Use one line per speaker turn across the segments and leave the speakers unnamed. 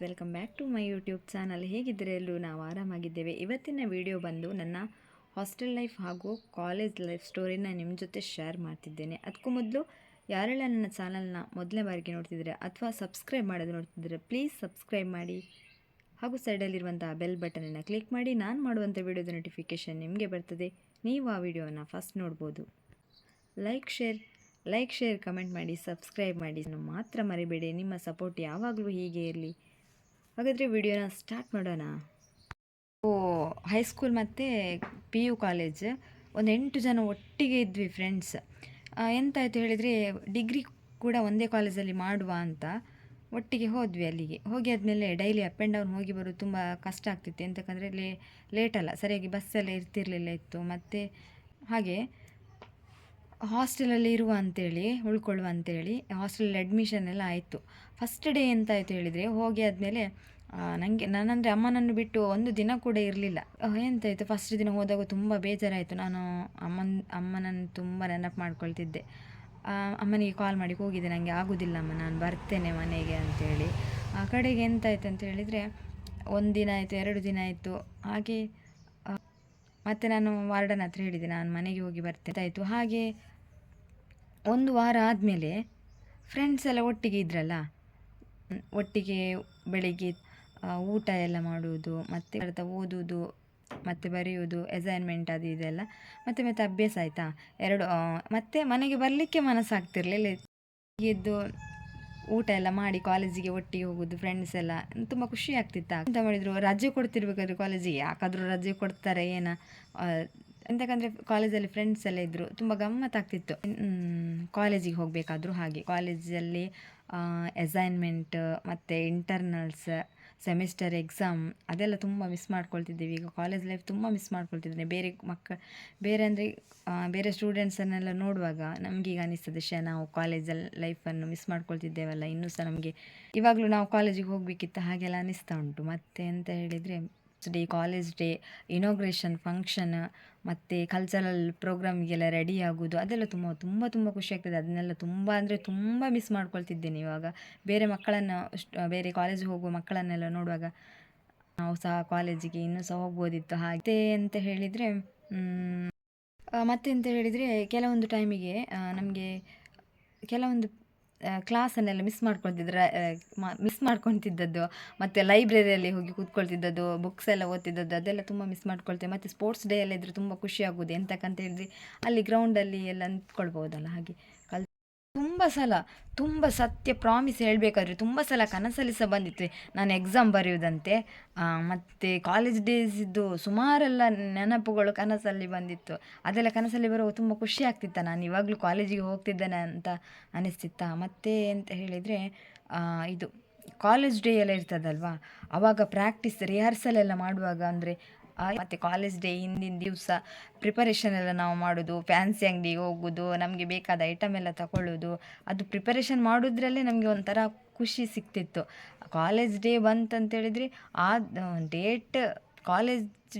Welcome back to my YouTube channel. ಹೇಗಿದ್ದರೆ ಎಲ್ಲರೂ ನಾವು ಆರಾಮಾಗಿದ್ದೇವೆ. ಇವತ್ತಿನ ವಿಡಿಯೋ ಬಂದು ನನ್ನ ಹಾಸ್ಟೆಲ್ ಲೈಫ್ ಹಾಗೂ ಕಾಲೇಜ್ ಲೈಫ್ ಸ್ಟೋರಿನ ನಿಮ್ಮ ಜೊತೆ ಶೇರ್ ಮಾಡ್ತಿದ್ದೇನೆ. ಅದಕ್ಕೂ ಮೊದಲು ಯಾರೆಲ್ಲ ನನ್ನ ಚಾನಲ್ನ ಮೊದಲನೇ ಬಾರಿಗೆ ನೋಡ್ತಿದ್ರೆ ಅಥವಾ ಸಬ್ಸ್ಕ್ರೈಬ್ ಮಾಡೋದು ನೋಡ್ತಿದ್ರೆ ಪ್ಲೀಸ್ ಸಬ್ಸ್ಕ್ರೈಬ್ ಮಾಡಿ ಹಾಗೂ ಸೈಡಲ್ಲಿರುವಂಥ ಬೆಲ್ ಬಟನನ್ನು ಕ್ಲಿಕ್ ಮಾಡಿ. ನಾನು ಮಾಡುವಂಥ ವಿಡಿಯೋದ ನೋಟಿಫಿಕೇಷನ್ ನಿಮಗೆ ಬರ್ತದೆ. ನೀವು ಆ ವಿಡಿಯೋನ ಫಸ್ಟ್ ನೋಡ್ಬೋದು. ಲೈಕ್ ಶೇರ್ ಕಮೆಂಟ್ ಮಾಡಿ, ಸಬ್ಸ್ಕ್ರೈಬ್ ಮಾಡಿ ಮಾತ್ರ ಮರಿಬೇಡಿ. ನಿಮ್ಮ ಸಪೋರ್ಟ್ ಯಾವಾಗಲೂ ಹೀಗೆ ಇರಲಿ. ಹಾಗಾದರೆ ವಿಡಿಯೋನ ಸ್ಟಾರ್ಟ್ ಮಾಡೋಣ. ಹೈಸ್ಕೂಲ್ ಮತ್ತು PU ಕಾಲೇಜ್ ಒಂದು 8 ಜನ ಒಟ್ಟಿಗೆ ಇದ್ವಿ ಫ್ರೆಂಡ್ಸ್. ಎಂತಾಯಿತು ಹೇಳಿದರೆ ಡಿಗ್ರಿ ಕೂಡ ಒಂದೇ ಕಾಲೇಜಲ್ಲಿ ಮಾಡುವ ಅಂತ ಒಟ್ಟಿಗೆ ಹೋದ್ವಿ. ಅಲ್ಲಿಗೆ ಹೋಗಿ ಆದಮೇಲೆ ಡೈಲಿ ಅಪ್ ಆ್ಯಂಡ್ ಡೌನ್ ಹೋಗಿ ಬರೋದು ತುಂಬ ಕಷ್ಟ ಆಗ್ತಿತ್ತು. ಎಂತಕ್ಕಂದರೆ ಲೇಟಲ್ಲ, ಸರಿಯಾಗಿ ಬಸ್ಸೆಲ್ಲ ಇರ್ತಿರಲಿಲ್ಲ ಇತ್ತು. ಮತ್ತು ಹಾಗೆ ಹಾಸ್ಟೆಲಲ್ಲಿ ಉಳ್ಕೊಳ್ಳುವ ಅಂತೇಳಿ ಹಾಸ್ಟೆಲಲ್ಲಿ ಅಡ್ಮಿಷನ್ ಎಲ್ಲ ಆಯಿತು. ಫಸ್ಟ್ ಡೇ ಎಂತಾಯಿತು ಹೇಳಿದರೆ ಹೋಗಿ ಆದಮೇಲೆ ನಾನಂದರೆ ಅಮ್ಮನನ್ನು ಬಿಟ್ಟು ಒಂದು ದಿನ ಕೂಡ ಇರಲಿಲ್ಲ. ಎಂತಾಯಿತು ಫಸ್ಟ್ ದಿನ ಹೋದಾಗ ತುಂಬ ಬೇಜಾರಾಯಿತು. ನಾನು ಅಮ್ಮನನ್ನು ತುಂಬ ನೆನಪು ಮಾಡ್ಕೊಳ್ತಿದ್ದೆ. ಅಮ್ಮನಿಗೆ ಕಾಲ್ ಮಾಡಿ ಹೋಗಿದ್ದೆ, ನನಗೆ ಆಗೋದಿಲ್ಲ ಅಮ್ಮ, ನಾನು ಬರ್ತೇನೆ ಮನೆಗೆ ಅಂತೇಳಿ. ಆ ಕಡೆಗೆ ಎಂತಾಯಿತು ಅಂತ ಹೇಳಿದರೆ 1 ದಿನ ಆಯಿತು, 2 ದಿನ ಆಯಿತು. ಹಾಗೆ ಮತ್ತು ನಾನು ವಾರ್ಡನ್ ಹತ್ರ ಹೇಳಿದೆ ನಾನು ಮನೆಗೆ ಹೋಗಿ ಬರ್ತೇನೆ ಆಯಿತು. ಹಾಗೆ 1 ವಾರ ಆದಮೇಲೆ ಫ್ರೆಂಡ್ಸ್ ಎಲ್ಲ ಒಟ್ಟಿಗೆ ಇದ್ರಲ್ಲ, ಒಟ್ಟಿಗೆ ಬೆಳಿಗ್ಗೆ ಊಟ ಎಲ್ಲ ಮಾಡುವುದು, ಮತ್ತು ಓದುವುದು ಮತ್ತು ಬರೆಯುವುದು, ಅಸೈನ್ಮೆಂಟ್ ಅದು ಇದೆಲ್ಲ ಮತ್ತೆ ಅಭ್ಯಾಸ ಆಯಿತಾ 2. ಮತ್ತು ಮನೆಗೆ ಬರಲಿಕ್ಕೆ ಮನಸ್ಸಾಗ್ತಿರ್ಲಿಲ್ಲ. ಎದ್ದು ಊಟ ಎಲ್ಲ ಮಾಡಿ ಕಾಲೇಜಿಗೆ ಒಟ್ಟಿಗೆ ಹೋಗೋದು ಫ್ರೆಂಡ್ಸ್ ಎಲ್ಲ ತುಂಬ ಖುಷಿ ಆಗ್ತಿತ್ತು. ಅಂತ ಮಾಡಿದರು ರಜೆ ಕೊಡ್ತಿರ್ಬೇಕಾದ್ರೆ ಕಾಲೇಜಿಗೆ ಯಾಕಾದರೂ ರಜೆ ಕೊಡ್ತಾರೆ ಎಂತಕ್ಕಂದರೆ ಕಾಲೇಜಲ್ಲಿ ಫ್ರೆಂಡ್ಸ್ ಎಲ್ಲ ಇದ್ದರು, ತುಂಬ ಗಮ್ಮತ್ತಾಗ್ತಿತ್ತು. ಕಾಲೇಜಿಗೆ ಹೋಗಬೇಕಾದ್ರೂ ಹಾಗೆ ಕಾಲೇಜಲ್ಲಿ ಅಸೈನ್ಮೆಂಟ್ ಮತ್ತು ಇಂಟರ್ನಲ್ಸ್, ಸೆಮಿಸ್ಟರ್ ಎಕ್ಸಾಮ್ ಅದೆಲ್ಲ ತುಂಬ ಮಿಸ್ ಮಾಡ್ಕೊಳ್ತಿದ್ದೀವಿ. ಈಗ ಕಾಲೇಜ್ ಲೈಫ್ ತುಂಬ ಮಿಸ್ ಮಾಡ್ಕೊಳ್ತಿದ್ದೇನೆ. ಬೇರೆ ಸ್ಟೂಡೆಂಟ್ಸನ್ನೆಲ್ಲ ನೋಡುವಾಗ ನಮಗೀಗ ಅನಿಸ್ತದೆ, ನಾವು ಕಾಲೇಜಲ್ಲಿ ಲೈಫನ್ನು ಮಿಸ್ ಮಾಡ್ಕೊಳ್ತಿದ್ದೇವಲ್ಲ, ಇನ್ನೂ ಸಹ ನಮಗೆ ಇವಾಗಲೂ ನಾವು ಕಾಲೇಜಿಗೆ ಹೋಗಬೇಕಿತ್ತು ಹಾಗೆಲ್ಲ ಅನಿಸ್ತಾ ಉಂಟು. ಮತ್ತು ಅಂತ ಹೇಳಿದರೆ ಕಾಲೇಜ್ ಡೇ, ಇನಾಗ್ರೇಷನ್ ಫಂಕ್ಷನ್ ಮತ್ತು ಕಲ್ಚರಲ್ ಪ್ರೋಗ್ರಾಮಿಗೆಲ್ಲ ರೆಡಿ ಆಗೋದು ಅದೆಲ್ಲ ತುಂಬ ಖುಷಿ ಆಗ್ತದೆ. ಅದನ್ನೆಲ್ಲ ತುಂಬ ಮಿಸ್ ಮಾಡ್ಕೊಳ್ತಿದ್ದೇನೆ ಇವಾಗ. ಬೇರೆ ಕಾಲೇಜಿಗೆ ಹೋಗುವ ಮಕ್ಕಳನ್ನೆಲ್ಲ ನೋಡುವಾಗ ನಾವು ಸಹ ಕಾಲೇಜಿಗೆ ಇನ್ನೂ ಸಹ ಹೋಗ್ಬೋದಿತ್ತು. ಹಾಗೆ ಅಂತ ಹೇಳಿದರೆ ಕೆಲವೊಂದು ಟೈಮಿಗೆ ನಮಗೆ ಕೆಲವೊಂದು ಕ್ಲಾಸನ್ನೆಲ್ಲ ಮಿಸ್ ಮಾಡ್ಕೊತಿದ್ದದ್ದು, ಮತ್ತು ಲೈಬ್ರರಿಯಲ್ಲಿ ಹೋಗಿ ಕೂತ್ಕೊಳ್ತಿದ್ದದ್ದು, ಬುಕ್ಸ್ ಎಲ್ಲ ಓದ್ತಿದ್ದದ್ದು ಅದೆಲ್ಲ ತುಂಬ ಮಿಸ್ ಮಾಡ್ಕೊಳ್ತೇವೆ. ಮತ್ತು ಸ್ಪೋರ್ಟ್ಸ್ ಡೇ ಎಲ್ಲ ಇದ್ದರೆ ತುಂಬ ಖುಷಿ ಆಗೋದು. ಎಂತಕ್ಕಂತ ಹೇಳಿದರೆ ಅಲ್ಲಿ ಗ್ರೌಂಡಲ್ಲಿ ಎಲ್ಲ ನಿಂತ್ಕೊಳ್ಬೋದಲ್ಲ. ಹಾಗೆ ತುಂಬ ಸತ್ಯ ಪ್ರಾಮಿಸ್ ಹೇಳಬೇಕಾದ್ರೆ ತುಂಬ ಸಲ ಕನಸಲ್ಲಿ ಸಹ ಬಂದಿತ್ತು ನಾನು ಎಕ್ಸಾಮ್ ಬರೆಯುವುದಂತೆ. ಮತ್ತು ಕಾಲೇಜ್ ಡೇಸಿದ್ದು ಸುಮಾರೆಲ್ಲ ನೆನಪುಗಳು ಕನಸಲ್ಲಿ ಬಂದಿತ್ತು. ಅದೆಲ್ಲ ಕನಸಲ್ಲಿ ಬರುವಾಗ ತುಂಬ ಖುಷಿ ಆಗ್ತಿತ್ತು. ನಾನು ಇವಾಗಲೂ ಕಾಲೇಜಿಗೆ ಹೋಗ್ತಿದ್ದೇನೆ ಅಂತ ಅನಿಸ್ತಿತ್ತ. ಮತ್ತು ಅಂತ ಹೇಳಿದರೆ ಇದು ಕಾಲೇಜ್ ಡೇ ಎಲ್ಲ ಇರ್ತದಲ್ವ, ಆವಾಗ ರಿಹರ್ಸಲ್ ಎಲ್ಲ ಮಾಡುವಾಗ ಅಂದರೆ ಮತ್ತು ಕಾಲೇಜ್ ಡೇ ಹಿಂದಿನ ದಿವಸ ಪ್ರಿಪರೇಷನ್ ಎಲ್ಲ ನಾವು ಮಾಡೋದು, ಫ್ಯಾನ್ಸಿ ಅಂಗಡಿಗೆ ಹೋಗೋದು, ನಮಗೆ ಬೇಕಾದ ಐಟಮ್ ಎಲ್ಲ ತಗೊಳ್ಳೋದು, ಅದು ಪ್ರಿಪರೇಷನ್ ಮಾಡೋದ್ರಲ್ಲೇ ನಮಗೆ ಒಂಥರ ಖುಷಿ ಸಿಗ್ತಿತ್ತು. ಕಾಲೇಜ್ ಡೇ ಬಂತಂತೇಳಿದರೆ ಆ ಕಾಲೇಜ್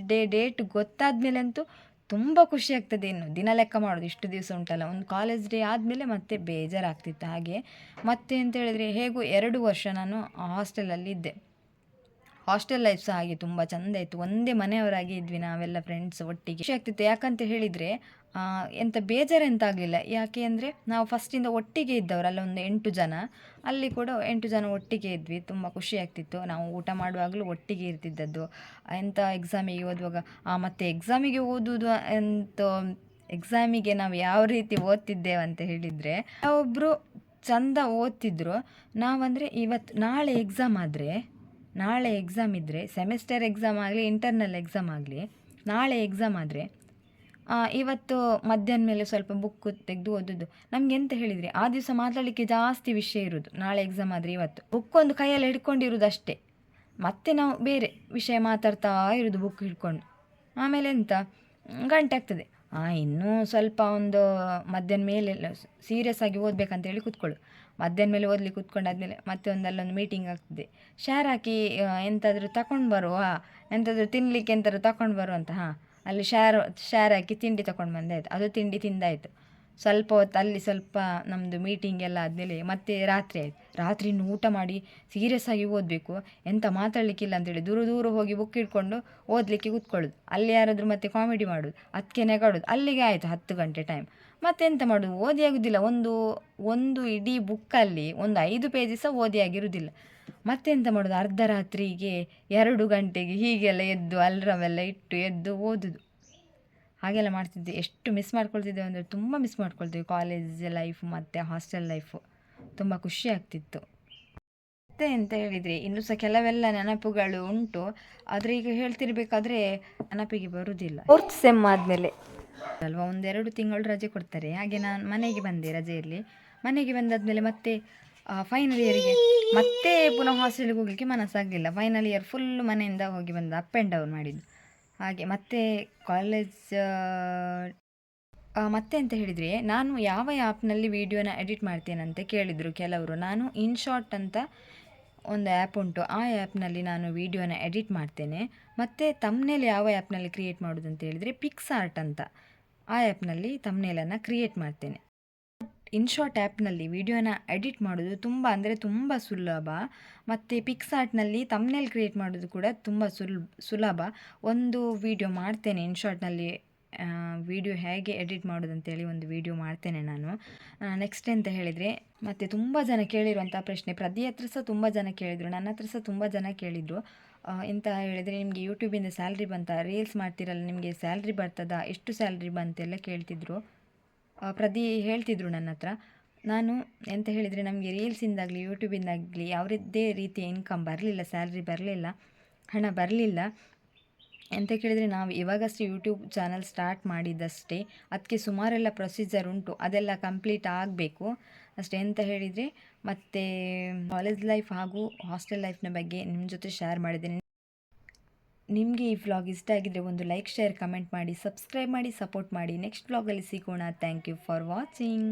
ಡೇಟ್ ಗೊತ್ತಾದ ಮೇಲೆ ಅಂತೂ ತುಂಬ ಖುಷಿ ಆಗ್ತದೆ. ಇನ್ನು ದಿನ ಲೆಕ್ಕ ಮಾಡೋದು, ಇಷ್ಟು ದಿವಸ ಉಂಟಲ್ಲ, ಒಂದು ಕಾಲೇಜ್ ಡೇ ಆದಮೇಲೆ ಮತ್ತೆ ಬೇಜಾರಾಗ್ತಿತ್ತು. ಹಾಗೆ ಮತ್ತೆ ಅಂತ ಹೇಳಿದರೆ ಹೇಗೂ 2 ವರ್ಷ ನಾನು ಹಾಸ್ಟೆಲಲ್ಲಿ ಇದ್ದೆ. ಹಾಸ್ಟೆಲ್ ಲೈಫ್ ಸಹ ಹಾಗೆ ತುಂಬ ಚೆಂದ ಇತ್ತು. ಒಂದೇ ಮನೆಯವರಾಗಿ ಇದ್ವಿ ನಾವೆಲ್ಲ ಫ್ರೆಂಡ್ಸ್ ಒಟ್ಟಿಗೆ. ಖುಷಿ ಆಗ್ತಿತ್ತು. ಯಾಕಂತ ಹೇಳಿದರೆ ಎಂತ ಬೇಜಾರೆಂತಾಗಲಿಲ್ಲ. ಯಾಕೆ ಅಂದರೆ ನಾವು ಫಸ್ಟಿಂದ ಒಟ್ಟಿಗೆ ಇದ್ದವರಲ್ಲ, ಒಂದು 8 ಜನ, ಅಲ್ಲಿ ಕೂಡ 8 ಜನ ಒಟ್ಟಿಗೆ ಇದ್ವಿ. ತುಂಬ ಖುಷಿ ಆಗ್ತಿತ್ತು. ನಾವು ಊಟ ಮಾಡುವಾಗಲೂ ಒಟ್ಟಿಗೆ ಇರ್ತಿದ್ದದ್ದು. ಎಂಥ ಎಕ್ಸಾಮಿಗೆ ಓದುವಾಗ ಮತ್ತು ಎಕ್ಸಾಮಿಗೆ ಓದುವುದು ಎಕ್ಸಾಮಿಗೆ ನಾವು ಯಾವ ರೀತಿ ಓದ್ತಿದ್ದೇವೆ ಅಂತ ಹೇಳಿದರೆ, ಒಬ್ಬರು ಚೆಂದ ಓದ್ತಿದ್ರು. ನಾವಂದರೆ ನಾಳೆ ಎಕ್ಸಾಮ್ ಇದ್ದರೆ, ಸೆಮಿಸ್ಟರ್ ಎಕ್ಸಾಮ್ ಆಗಲಿ ಇಂಟರ್ನಲ್ ಎಕ್ಸಾಮ್ ಆಗಲಿ, ನಾಳೆ ಎಕ್ಸಾಮ್ ಆದರೆ ಇವತ್ತು ಮಧ್ಯಾಹ್ನ ಮೇಲೆ ಸ್ವಲ್ಪ ಬುಕ್ ತೆಗೆದು ಓದೋದು. ನಮಗೆ ಎಂತ ಹೇಳಿದರೆ ಆ ದಿವಸ ಮಾತಾಡಲಿಕ್ಕೆ ಜಾಸ್ತಿ ವಿಷಯ ಇರೋದು. ನಾಳೆ ಎಕ್ಸಾಮ್ ಆದರೆ ಇವತ್ತು ಬುಕ್ಕೊಂದು ಕೈಯಲ್ಲಿ ಹಿಡ್ಕೊಂಡಿರೋದು ಅಷ್ಟೇ. ಮತ್ತೆ ನಾವು ಬೇರೆ ವಿಷಯ ಮಾತಾಡ್ತಾ ಇರೋದು ಬುಕ್ ಹಿಡ್ಕೊಂಡು. ಆಮೇಲೆ ಎಂತ ಗಂಟೆ ಆಗ್ತದೆ, ಇನ್ನೂ ಸ್ವಲ್ಪ ಒಂದು ಮಧ್ಯಾಹ್ನ ಮೇಲೆ ಸೀರಿಯಸ್ ಆಗಿ ಓದಬೇಕಂತೇಳಿ ಕೂತ್ಕೊಳ್ಳು. ಮಧ್ಯಾಹ್ನ ಮೇಲೆ ಓದಲಿಕ್ಕೆ ಕೂತ್ಕೊಂಡಾದ್ಮೇಲೆ ಮತ್ತೆ ಅಲ್ಲೊಂದು ಮೀಟಿಂಗ್ ಆಗ್ತದೆ. ಶೇರ್ ಹಾಕಿ ಎಂತಾದರೂ ತಗೊಂಡು ಬರುವ, ಎಂತಾದರೂ ತಿನ್ನಲಿಕ್ಕೆ ಎಂತಾದರೂ ತಗೊಂಡು ಬರುವಂತ. ಅಲ್ಲಿ ಶೇರ್ ಹಾಕಿ ತಿಂಡಿ ತಗೊಂಡು ಬಂದಾಯಿತು. ಅದು ತಿಂಡಿ ತಿಂದಾಯಿತು. ಸ್ವಲ್ಪ ಹೊತ್ತು ಅಲ್ಲಿ ಸ್ವಲ್ಪ ನಮ್ಮದು ಮೀಟಿಂಗ್ ಎಲ್ಲ ಆದಮೇಲೆ ಮತ್ತೆ ರಾತ್ರಿ ಆಯಿತು. ರಾತ್ರಿ ಇನ್ನು ಊಟ ಮಾಡಿ ಸೀರಿಯಸ್ ಆಗಿ ಓದಬೇಕು, ಎಂತ ಮಾತಾಡಲಿಕ್ಕಿಲ್ಲ ಅಂತೇಳಿ ದೂರ ದೂರ ಹೋಗಿ ಬುಕ್ ಇಟ್ಕೊಂಡು ಓದಲಿಕ್ಕೆ ಕೂತ್ಕೊಳ್ಳೋದು. ಅಲ್ಲಿ ಯಾರಾದರೂ ಮತ್ತೆ ಕಾಮಿಡಿ ಮಾಡೋದು, ಅದಕ್ಕೆ ನೆಗಾಡೋದು, ಅಲ್ಲಿಗೆ ಆಯಿತು 10 ಗಂಟೆ ಟೈಮ್. ಮತ್ತೆಂತ ಮಾಡೋದು, ಓದಿ ಆಗೋದಿಲ್ಲ. ಒಂದು ಇಡೀ ಬುಕ್ಕಲ್ಲಿ ಒಂದು 5 ಪೇಜ್ ಸಹ ಓದಿ ಆಗಿರುವುದಿಲ್ಲ. ಮತ್ತೆಂತ ಮಾಡೋದು, ಅರ್ಧ ರಾತ್ರಿಗೆ 2 ಗಂಟೆಗೆ ಹೀಗೆಲ್ಲ ಎದ್ದು ಅಲ್ರಾಮ್ ಎಲ್ಲ ಇಟ್ಟು ಎದ್ದು ಓದೋದು. ಹಾಗೆಲ್ಲ ಮಾಡ್ತಿದ್ದೆ. ಎಷ್ಟು ಮಿಸ್ ಮಾಡ್ಕೊಳ್ತಿದ್ದೇವೆ ಅಂದರೆ ತುಂಬ ಮಿಸ್ ಮಾಡ್ಕೊಳ್ತೀವಿ ಕಾಲೇಜ್ ಲೈಫ್ ಮತ್ತು ಹಾಸ್ಟೆಲ್ ಲೈಫು. ತುಂಬ ಖುಷಿ ಆಗ್ತಿತ್ತು. ಮತ್ತೆ ಎಂತ ಹೇಳಿದರೆ ಇನ್ನೂ ಸಹ ಕೆಲವೆಲ್ಲ ನೆನಪುಗಳು ಉಂಟು, ಆದರೆ ಈಗ ಹೇಳ್ತಿರ್ಬೇಕಾದ್ರೆ ನೆನಪಿಗೆ ಬರುವುದಿಲ್ಲ. 4th ಸೆಮ್ ಆದಮೇಲೆ ಅಲ್ವಾ 1-2 ತಿಂಗಳು ರಜೆ ಕೊಡ್ತಾರೆ. ಹಾಗೆ ನಾನು ಮನೆಗೆ ಬಂದೆ ರಜೆಯಲ್ಲಿ. ಮನೆಗೆ ಬಂದಾದಮೇಲೆ ಮತ್ತೆ ಫೈನಲ್ ಇಯರಿಗೆ ಮತ್ತೆ ಪುನಃ ಹಾಸ್ಟೆಲ್ಗೆ ಹೋಗಲಿಕ್ಕೆ ಮನಸ್ಸಾಗಲಿಲ್ಲ. ಫೈನಲ್ ಇಯರ್ ಫುಲ್ಲು ಮನೆಯಿಂದ ಹೋಗಿ ಬಂದು ಅಪ್ ಆ್ಯಂಡ್ ಡೌನ್ ಮಾಡಿದ್ದು. ಹಾಗೆ ಮತ್ತೆ ಕಾಲೇಜ್ ಮತ್ತೆ ಅಂತ ಹೇಳಿದರೆ, ನಾನು ಯಾವ ಆ್ಯಪ್ನಲ್ಲಿ ವೀಡಿಯೋನ ಎಡಿಟ್ ಮಾಡ್ತೇನಂತ ಕೇಳಿದರು ಕೆಲವರು. ನಾನು ಇನ್ಶಾಟ್ ಅಂತ ಒಂದು ಆ್ಯಪ್ ಉಂಟು, ಆ ಆ್ಯಪ್ನಲ್ಲಿ ನಾನು ವೀಡಿಯೋನ ಎಡಿಟ್ ಮಾಡ್ತೇನೆ. ಮತ್ತು ತಮ್ನೇಲ್ ಯಾವ ಆ್ಯಪ್ನಲ್ಲಿ ಕ್ರಿಯೇಟ್ ಮಾಡೋದು ಅಂತ ಹೇಳಿದರೆ ಪಿಕ್ಸಾರ್ಟ್ ಅಂತ, ಆ ಆ್ಯಪ್ನಲ್ಲಿ ತಮ್ನೇಲನ್ನು ಕ್ರಿಯೇಟ್ ಮಾಡ್ತೇನೆ. ಇನ್ಶಾಟ್ ಆ್ಯಪ್ನಲ್ಲಿ ವೀಡಿಯೋನ ಎಡಿಟ್ ಮಾಡೋದು ತುಂಬ ಅಂದರೆ ತುಂಬ ಸುಲಭ. ಮತ್ತು ಪಿಕ್ಸಾರ್ಟ್ನಲ್ಲಿ ತಮ್ನೇಲ್ ಕ್ರಿಯೇಟ್ ಮಾಡೋದು ಕೂಡ ತುಂಬ ಸುಲಭ. ಒಂದು ವೀಡಿಯೋ ಮಾಡ್ತೇನೆ ಇನ್ಶಾಟ್ನಲ್ಲಿ, ವೀಡಿಯೋ ಹೇಗೆ ಎಡಿಟ್ ಮಾಡೋದು ಅಂತೇಳಿ ಒಂದು ವೀಡಿಯೋ ಮಾಡ್ತೇನೆ ನಾನು. ನೆಕ್ಸ್ಟ್ ಎಂತ ಹೇಳಿದರೆ, ಮತ್ತು ತುಂಬ ಜನ ಕೇಳಿರುವಂಥ ಪ್ರಶ್ನೆ, ಪ್ರತಿ ಹತ್ರ ಸಹ ತುಂಬ ಜನ ಕೇಳಿದರು, ನನ್ನ ಹತ್ರ ಸಹ ತುಂಬ ಜನ ಕೇಳಿದರು. ಎಂತ ಹೇಳಿದರೆ, ನಿಮಗೆ ಯೂಟ್ಯೂಬಿಂದ ಸ್ಯಾಲ್ರಿ ಬಂತಾ, ರೀಲ್ಸ್ ಮಾಡ್ತಿರಲ್ಲ ನಿಮಗೆ ಸ್ಯಾಲ್ರಿ ಬರ್ತದಾ, ಎಷ್ಟು ಸ್ಯಾಲ್ರಿ ಬಂತೆಲ್ಲ ಕೇಳ್ತಿದ್ರು. ಹೇಳ್ತಿದ್ರು ನನ್ನ ಹತ್ರ. ನಾನು ಎಂತ ಹೇಳಿದರೆ, ನಮಗೆ ರೀಲ್ಸಿಂದಾಗಲಿ ಯೂಟ್ಯೂಬಿಂದಾಗಲಿ ಯಾವುದೇ ರೀತಿಯ ಇನ್ಕಮ್ ಬರಲಿಲ್ಲ, ಸ್ಯಾಲ್ರಿ ಬರಲಿಲ್ಲ, ಹಣ ಬರಲಿಲ್ಲ. ಎಂತ ಕೇಳಿದರೆ, ನಾವು ಇವಾಗಷ್ಟೇ ಯೂಟ್ಯೂಬ್ ಚಾನಲ್ ಸ್ಟಾರ್ಟ್ ಮಾಡಿದ್ದಷ್ಟೇ, ಅದಕ್ಕೆ ಸುಮಾರೆಲ್ಲ ಪ್ರೊಸೀಜರ್ ಉಂಟು, ಅದೆಲ್ಲ ಕಂಪ್ಲೀಟ್ ಆಗಬೇಕು ಅಷ್ಟೇ. ಎಂತ ಹೇಳಿದರೆ, ಮತ್ತು ಕಾಲೇಜ್ ಲೈಫ್ ಹಾಗೂ ಹಾಸ್ಟೆಲ್ ಲೈಫ್ನ ಬಗ್ಗೆ ನಿಮ್ಮ ಜೊತೆ ಶೇರ್ ಮಾಡಿದ್ದೇನೆ. ನಿಮಗೆ ಈ ವ್ಲಾಗ್ ಇಷ್ಟ ಆಗಿದ್ದರೆ ಒಂದು ಲೈಕ್, ಶೇರ್, ಕಮೆಂಟ್ ಮಾಡಿ, ಸಬ್ಸ್ಕ್ರೈಬ್ ಮಾಡಿ, ಸಪೋರ್ಟ್ ಮಾಡಿ. ನೆಕ್ಸ್ಟ್ ವ್ಲಾಗಲ್ಲಿ ಸಿಗೋಣ. Thank you for watching.